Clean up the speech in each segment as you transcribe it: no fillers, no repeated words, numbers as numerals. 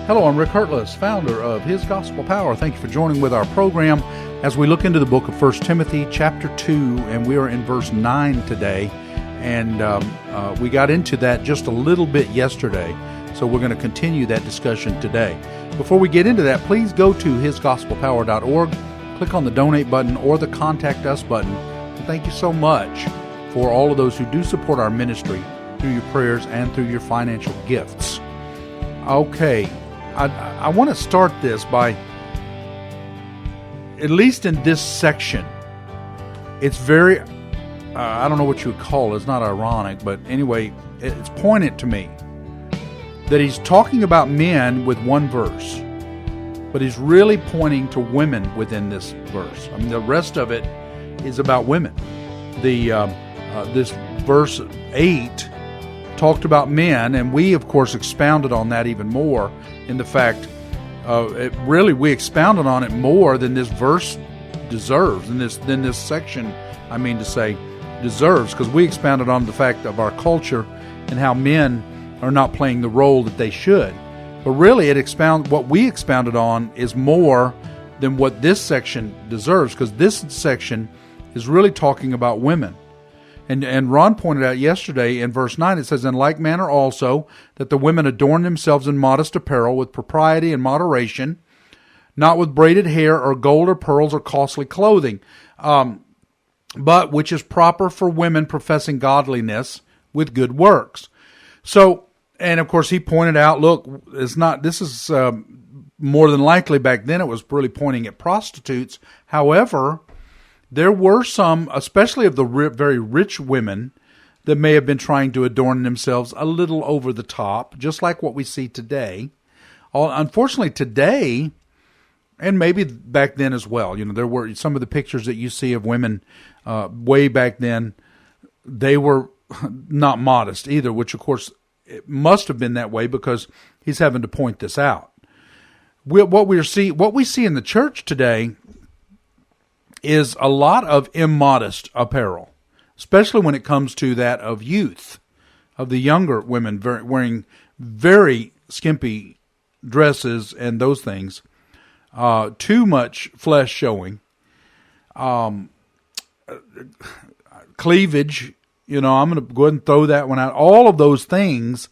Hello, I'm Rick Hertless, founder of His Gospel Power. Thank you for joining with our program as we look into the book of 1 Timothy chapter 2, and we are in verse 9 today. And we got into that just a little bit yesterday, so we're going to continue that discussion today. Before we get into that, please go to hisgospelpower.org, click on the donate button or the contact us button. And thank you so much for all of those who do support our ministry through your prayers and through your financial gifts. Okay. I want to start this by, at least in this section, it's very, I don't know what you would call it, it's not ironic, but anyway, it's poignant to me that he's talking about men with one verse, but he's really pointing to women within this verse. I mean, the rest of it is about women. This verse 8 talked about men, and we, of course, expounded on that even more in the fact, we expounded on it more than this verse deserves, than this section, deserves, because we expounded on the fact of our culture and how men are not playing the role that they should. But really, what we expounded on is more than what this section deserves, because this section is really talking about women. And Ron pointed out yesterday in verse 9, it says, "In like manner also, that the women adorn themselves in modest apparel with propriety and moderation, not with braided hair or gold or pearls or costly clothing, but which is proper for women professing godliness with good works." So, and of course he pointed out, look, this is more than likely back then it was really pointing at prostitutes. However, there were some, especially of the very rich women, that may have been trying to adorn themselves a little over the top, just like what we see today. Unfortunately, today, and maybe back then as well, there were some of the pictures that you see of women way back then, they were not modest either, which of course it must have been that way because he's having to point this out. What we see in the church today is a lot of immodest apparel, especially when it comes to that of youth, of the younger women wearing very skimpy dresses and those things, too much flesh showing, cleavage, I'm going to go ahead and throw that one out. All of those things,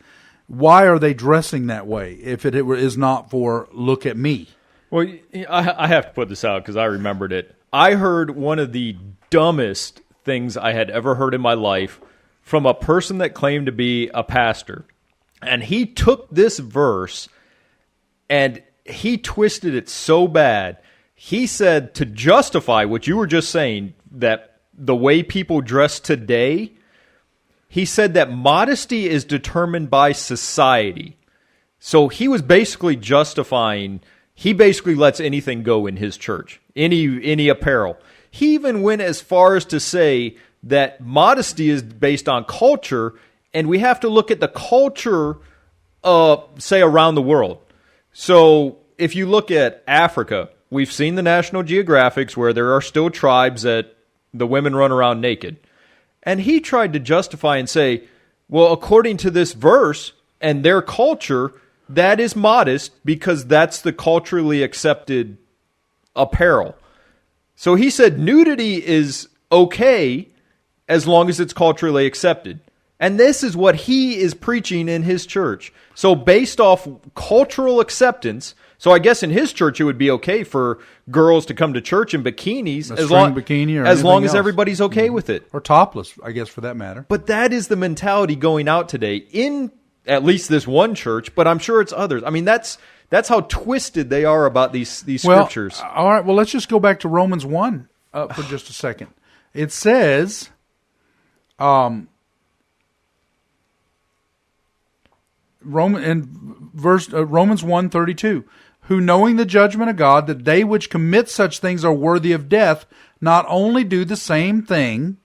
why are they dressing that way if it is not for look at me? Well, I have to put this out because I remembered it. I heard one of the dumbest things I had ever heard in my life from a person that claimed to be a pastor. And he took this verse and he twisted it so bad. He said to justify what you were just saying, that the way people dress today, he said that modesty is determined by society. So he was basically justifying, he basically lets anything go in his church, any apparel. He even went as far as to say that modesty is based on culture, and we have to look at the culture, say, around the world. So if you look at Africa, we've seen the National Geographics where there are still tribes that the women run around naked. And he tried to justify and say, well, according to this verse and their culture, that is modest because that's the culturally accepted apparel. So he said nudity is okay as long as it's culturally accepted. And this is what he is preaching in his church. So based off cultural acceptance, so I guess in his church it would be okay for girls to come to church in bikinis as long as everybody's okay with it. Or topless, I guess, for that matter. But that is the mentality going out today in at least this one church, but I'm sure it's others. I mean, that's how twisted they are about these scriptures. All right, well, let's just go back to Romans 1 for just a second. It says, Romans 1:32, who knowing the judgment of God, that they which commit such things are worthy of death, not only do the same thing,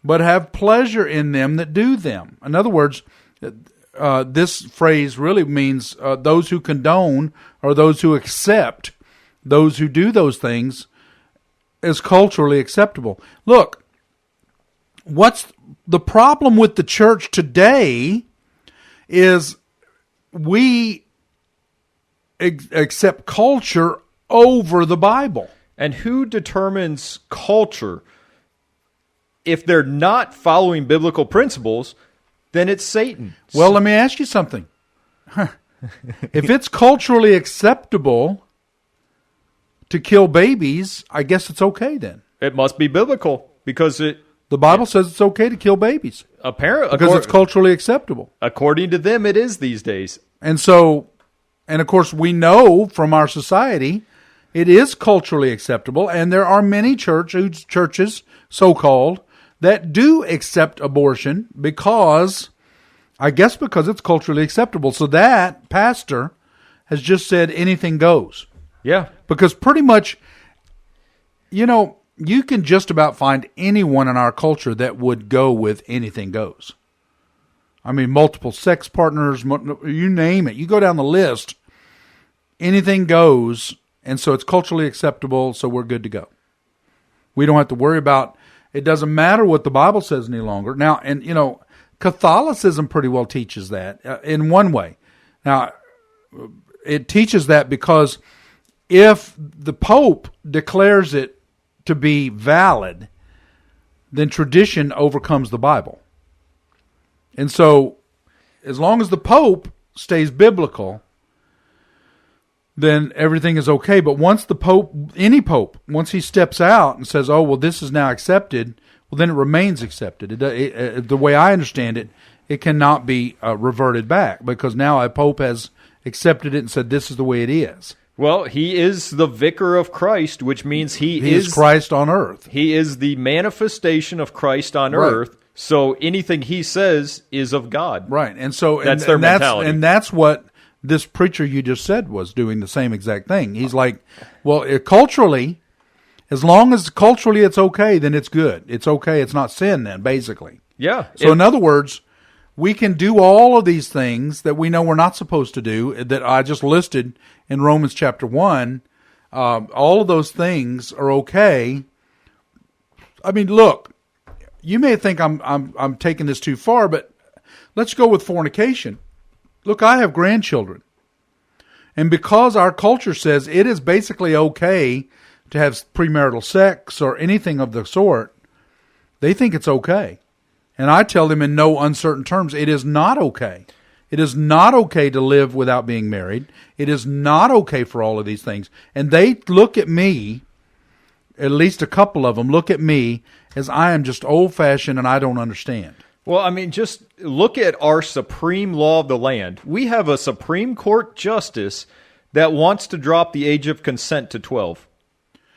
but have pleasure in them that do them. In other words, this phrase really means those who condone or those who accept those who do those things as culturally acceptable. Look, what's the problem with the church today is we accept culture over the Bible. And who determines culture? If they're not following biblical principles, then it's Satan. Well, let me ask you something. If it's culturally acceptable to kill babies, I guess it's okay then. It must be biblical because the Bible says it's okay to kill babies. Apparently, because it's culturally acceptable. According to them, it is these days. And of course, we know from our society, it is culturally acceptable, and there are many churches, so-called, that do accept abortion because it's culturally acceptable. So that pastor has just said anything goes. Yeah. Because pretty much, you can just about find anyone in our culture that would go with anything goes. I mean, multiple sex partners, you name it. You go down the list, anything goes, and so it's culturally acceptable, so we're good to go. We don't have to worry about, it doesn't matter what the Bible says any longer. Now, and Catholicism pretty well teaches that in one way. Now, it teaches that because if the Pope declares it to be valid, then tradition overcomes the Bible. And so, as long as the Pope stays biblical, then everything is okay. But once the Pope, once he steps out and says, oh, well, this is now accepted, well, then it remains accepted. The way I understand it, it cannot be reverted back because now a Pope has accepted it and said, this is the way it is. Well, he is the vicar of Christ, which means he is Christ on earth. He is the manifestation of Christ on earth. So anything he says is of God. Right. And so that's their mentality. And that's what this preacher you just said was doing, the same exact thing. He's like, well, culturally, as long as culturally it's okay, then it's good. It's okay. It's not sin then, basically. Yeah. So in other words, we can do all of these things that we know we're not supposed to do, that I just listed in Romans chapter 1. All of those things are okay. I mean, look, you may think I'm taking this too far, but let's go with fornication. Look, I have grandchildren. And because our culture says it is basically okay to have premarital sex or anything of the sort, they think it's okay. And I tell them in no uncertain terms, it is not okay. It is not okay to live without being married. It is not okay for all of these things. And they look at me, at least a couple of them look at me as I am just old-fashioned and I don't understand. Well, I mean, just look at our supreme law of the land. We have a Supreme Court justice that wants to drop the age of consent to 12.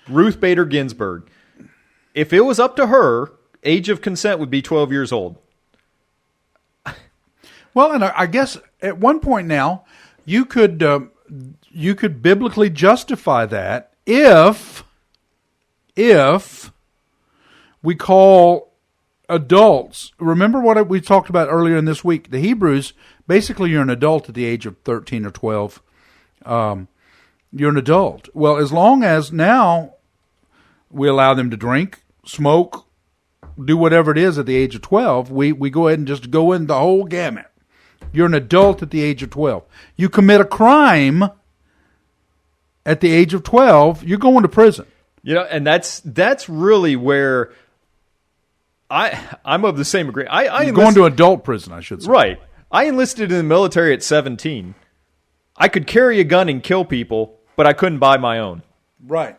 Ruth Bader Ginsburg. If it was up to her, age of consent would be 12 years old. Well, and I guess at one point now, you could biblically justify that if we call adults. Remember what we talked about earlier in this week? The Hebrews, basically you're an adult at the age of 13 or 12. You're an adult. Well, as long as now we allow them to drink, smoke, do whatever it is at the age of 12, we go ahead and just go in the whole gamut. You're an adult at the age of 12. You commit a crime at the age of 12, you're going to prison. And that's really where I'm of the same agreement. You're going to adult prison, I should say. Right. I enlisted in the military at 17. I could carry a gun and kill people, but I couldn't buy my own. Right.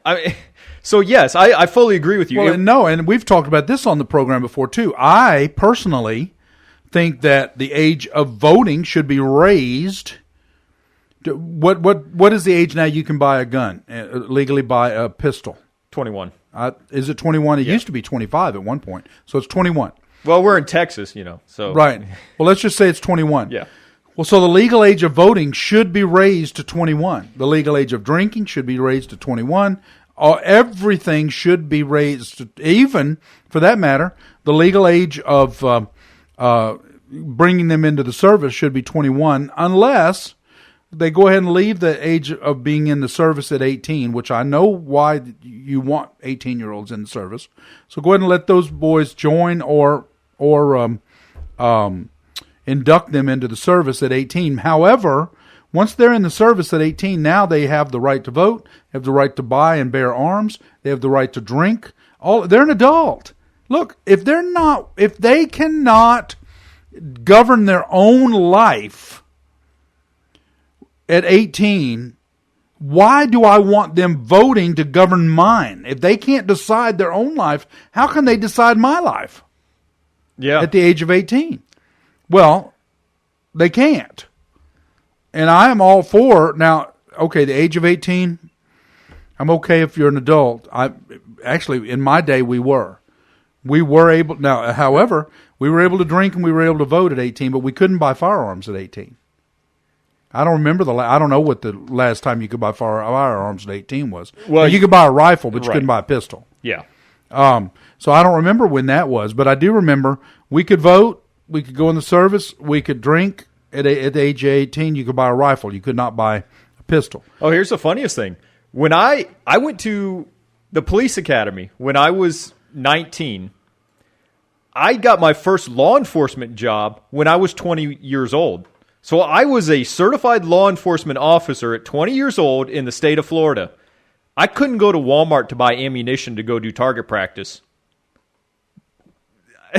So yes, I fully agree with you. Well, and we've talked about this on the program before too. I personally think that the age of voting should be raised. What is the age now you can buy a gun, legally buy a pistol? 21. Is it 21? It used to be 25 at one point, so it's 21. Well, we're in Texas, so right. Well, let's just say it's 21. Yeah. Well, so the legal age of voting should be raised to 21. The legal age of drinking should be raised to 21. Everything should be raised to, even, for that matter, the legal age of bringing them into the service should be 21, unless they go ahead and leave the age of being in the service at 18, which I know why you want 18-year-olds in the service. So go ahead and let those boys join or induct them into the service at 18. However, Once they're in the service at 18, now they have the right to vote, have the right to buy and bear arms, they have the right to drink. They're an adult. Look, if they cannot govern their own life at 18, why do I want them voting to govern mine? If they can't decide their own life, how can they decide my life? Yeah. At the age of 18. Well, they can't. And I am all for, now, okay, the age of 18, I'm okay if you're an adult. Actually, in my day, we were. We were able, now, however, we were able to drink and we were able to vote at 18, but we couldn't buy firearms at 18. I don't remember I don't know what the last time you could buy firearms at 18 was. Well, you could buy a rifle, but you couldn't buy a pistol. Yeah. So I don't remember when that was, but I do remember we could vote, we could go in the service, we could drink. At the age of 18, you could buy a rifle. You could not buy a pistol. Oh, here's the funniest thing. When I went to the police academy when I was 19, I got my first law enforcement job when I was 20 years old. So I was a certified law enforcement officer at 20 years old in the state of Florida. I couldn't go to Walmart to buy ammunition to go do target practice.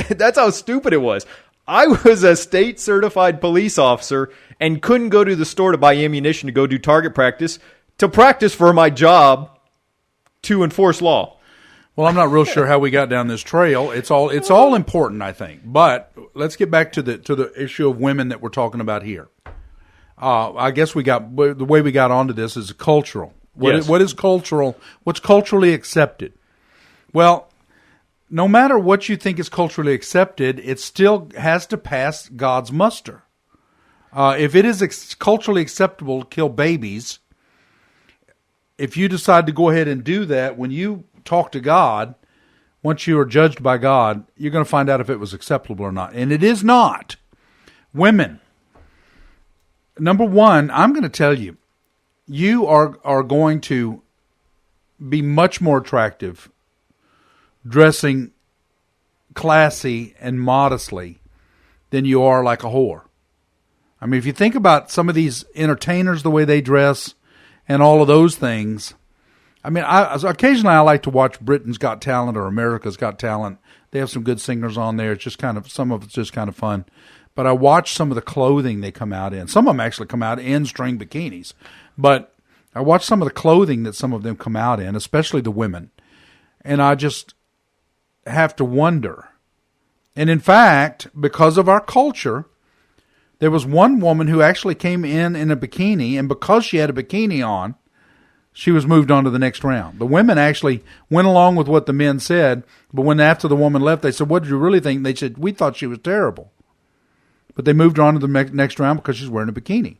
That's how stupid it was. I was a state certified police officer and couldn't go to the store to buy ammunition to go do target practice to practice for my job to enforce law. Well, I'm not real sure how we got down this trail. It's all important, I think. But let's get back to the issue of women that we're talking about here. I guess the way we got onto this is cultural. What is cultural? What's culturally accepted? Well, no matter what you think is culturally accepted, it still has to pass God's muster. If it is culturally acceptable to kill babies, if you decide to go ahead and do that, when you talk to God, once you are judged by God, you're going to find out if it was acceptable or not. And it is not. Women, number one, I'm going to tell you, you are going to be much more attractive dressing classy and modestly than you are like a whore. I mean, if you think about some of these entertainers, the way they dress and all of those things, I mean, occasionally I like to watch Britain's Got Talent or America's Got Talent. They have some good singers on there. It's just some of it's just kind of fun. But I watch some of the clothing they come out in. Some of them actually come out in string bikinis. But I watch some of the clothing that some of them come out in, especially the women. And I just have to wonder. And in fact, because of our culture, there was one woman who actually came in a bikini, and because she had a bikini on, she was moved on to the next round. The women actually went along with what the men said, but when after the woman left, they said, "What did you really think?" They said, "We thought she was terrible." But they moved her on to the next round because she's wearing a bikini.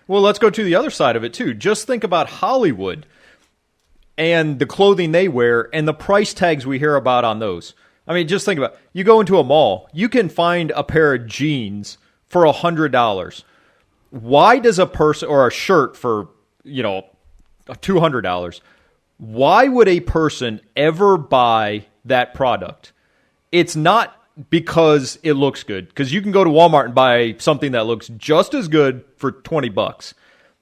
Well, let's go to the other side of it, too. Just think about Hollywood and the clothing they wear and the price tags we hear about on those. I mean, just think about it. You go into a mall, you can find a pair of jeans for $100. Why does a person, or a shirt for, $200, why would a person ever buy that product? It's not because it looks good, because you can go to Walmart and buy something that looks just as good for $20.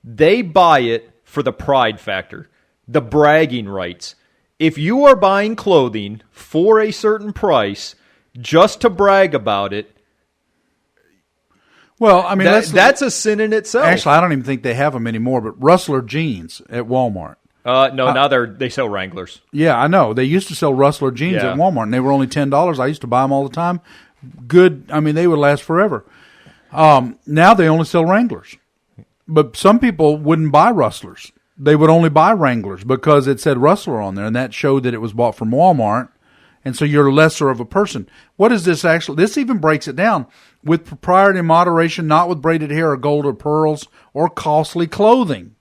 They buy it for the pride factor, the bragging rights. If you are buying clothing for a certain price just to brag about it, well, I mean, that's a sin in itself. Actually, I don't even think they have them anymore, but Rustler jeans at Walmart. No, now they sell Wranglers. Yeah, I know. They used to sell Rustler jeans at Walmart, and they were only $10. I used to buy them all the time. Good. I mean, they would last forever. Now they only sell Wranglers. But some people wouldn't buy Rustlers. They would only buy Wranglers because it said Rustler on there, and that showed that it was bought from Walmart, and so you're lesser of a person. What is this actually? This even breaks it down. With propriety and moderation, not with braided hair or gold or pearls or costly clothing.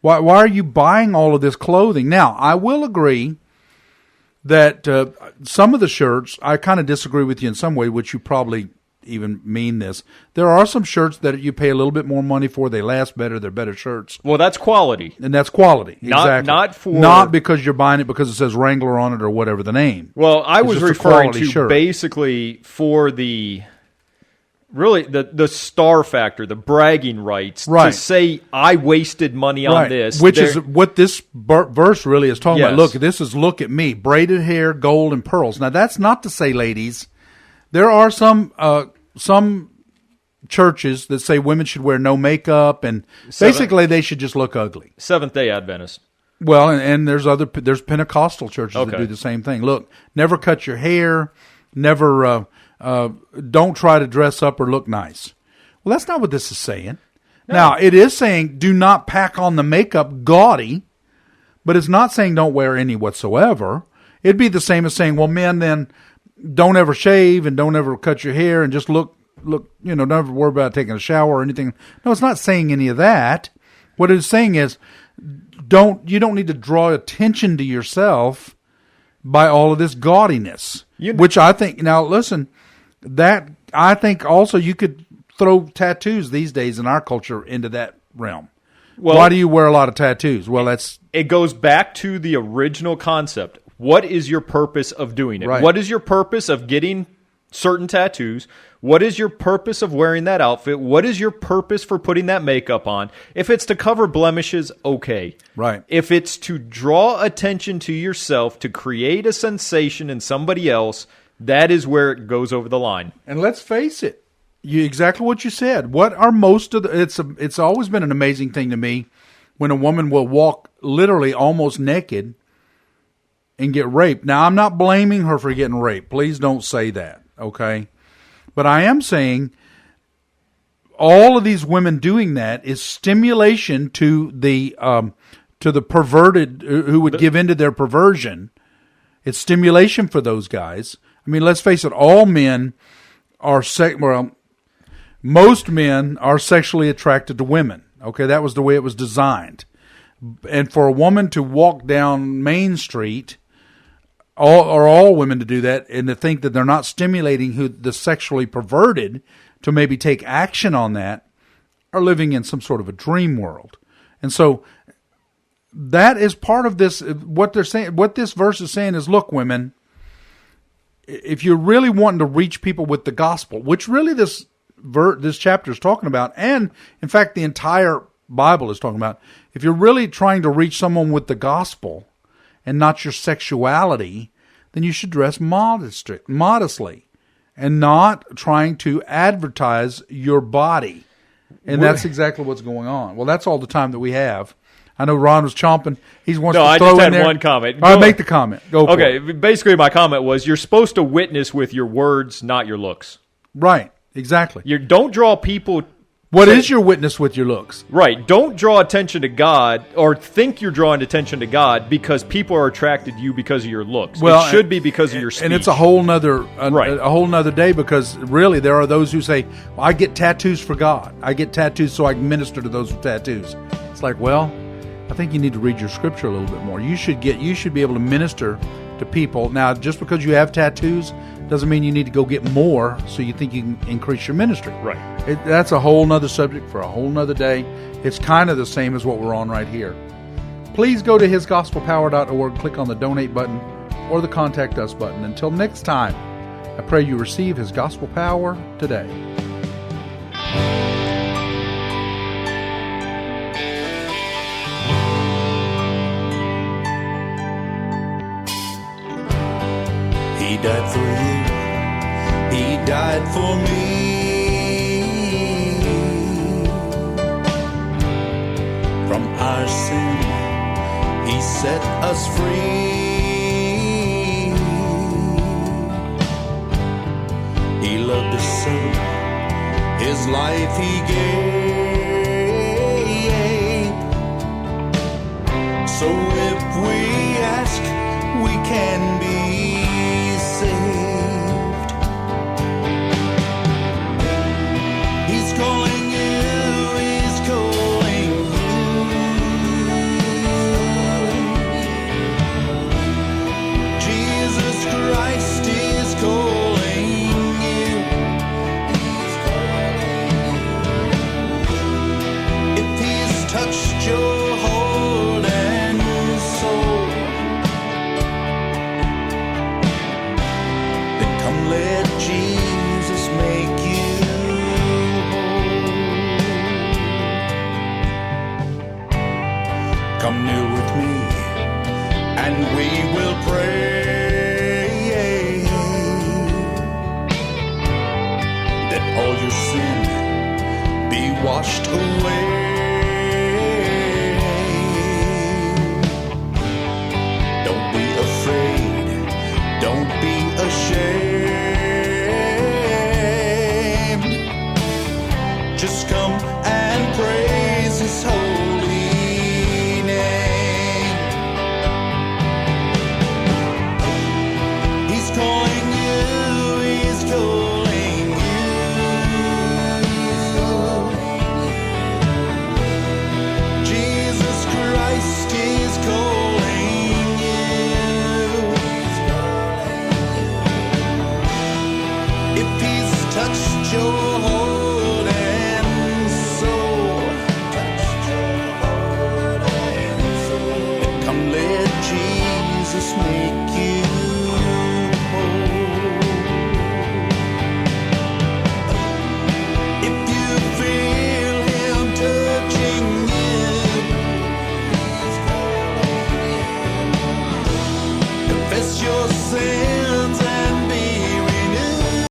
Why are you buying all of this clothing? Now, I will agree that some of the shirts, I kind of disagree with you in some way, which you probably even mean this. There are some shirts that you pay a little bit more money for. They last better. They're better shirts. Well, that's quality. And that's quality. Exactly. Not because you're buying it because it says Wrangler on it or whatever the name. Well, I was referring to shirt. Basically for the really the star factor, the bragging rights, to say I wasted money on this. Which is what this verse really is talking about. Look at me, braided hair, gold, and pearls. Now, that's not to say, ladies, there are some churches that say women should wear no makeup, and basically they should just look ugly. Seventh-day Adventist. Well, and there's Pentecostal churches that do the same thing. Look, never cut your hair, never don't try to dress up or look nice. Well, that's not what this is saying. No. Now, it is saying do not pack on the makeup gaudy, but it's not saying don't wear any whatsoever. It'd be the same as saying, well, men, then don't ever shave and don't ever cut your hair and just look, don't ever worry about taking a shower or anything. No, it's not saying any of that. What it's saying is you don't need to draw attention to yourself by all of this gaudiness, which I think, now listen, that I think also you could throw tattoos these days in our culture into that realm. Well, why do you wear a lot of tattoos? Well, it goes back to the original concept. What is your purpose of doing it? Right. What is your purpose of getting certain tattoos? What is your purpose of wearing that outfit? What is your purpose for putting that makeup on? If it's to cover blemishes, okay. Right. If it's to draw attention to yourself, to create a sensation in somebody else, that is where it goes over the line. And let's face it, exactly what you said. What are most of the? It's always been an amazing thing to me when a woman will walk literally almost naked and get raped. Now, I'm not blaming her for getting raped. Please don't say that, okay? But I am saying all of these women doing that is stimulation to the perverted who would give into their perversion. It's stimulation for those guys. I mean, let's face it, all men are most men are sexually attracted to women. Okay, that was the way it was designed. And for a woman to walk down Main Street, all women to do that, and to think that they're not stimulating the sexually perverted to maybe take action on that, are living in some sort of a dream world. And so that is part of this. What they're saying, what this verse is saying is, look, women, if you're really wanting to reach people with the gospel, which really this chapter is talking about, and in fact the entire Bible is talking about, if you're really trying to reach someone with the gospel and not your sexuality, then you should dress modestly and not trying to advertise your body. And that's exactly what's going on. Well, that's all the time that we have. I know Ron was chomping. He wants to throw in there. No, I just had one comment. All right, make the comment. Go for it. Okay, basically my comment was you're supposed to witness with your words, not your looks. Right, exactly. You don't draw people... What is your witness with your looks? Right. Don't draw attention to God or think you're drawing attention to God because people are attracted to you because of your looks. Well, it should be because of your speech. And it's a whole nother day, because really there are those who say, well, I get tattoos for God. I get tattoos so I can minister to those with tattoos. It's like, well, I think you need to read your scripture a little bit more. You should be able to minister to people. Now, just because you have tattoos doesn't mean you need to go get more so you think you can increase your ministry. Right. That's a whole nother subject for a whole nother day. It's kind of the same as what we're on right here. Please go to hisgospelpower.org, click on the donate button or the contact us button. Until next time, I pray you receive His gospel power today. He died for you. He died for me. From our sin, He set us free. He loved us so, His life He gave. So if we ask, we can be saved. He's calling you, He's calling you. Jesus Christ is calling you. He's calling you. Come kneel with me, and we will pray that all your sin be washed away. Don't be afraid, don't be ashamed. Just come and praise His holy name. He's calling you, He's calling you. Jesus Christ is calling you. If He's touched your heart and soul, come let Jesus make you whole. If you feel Him touching you, confess your sin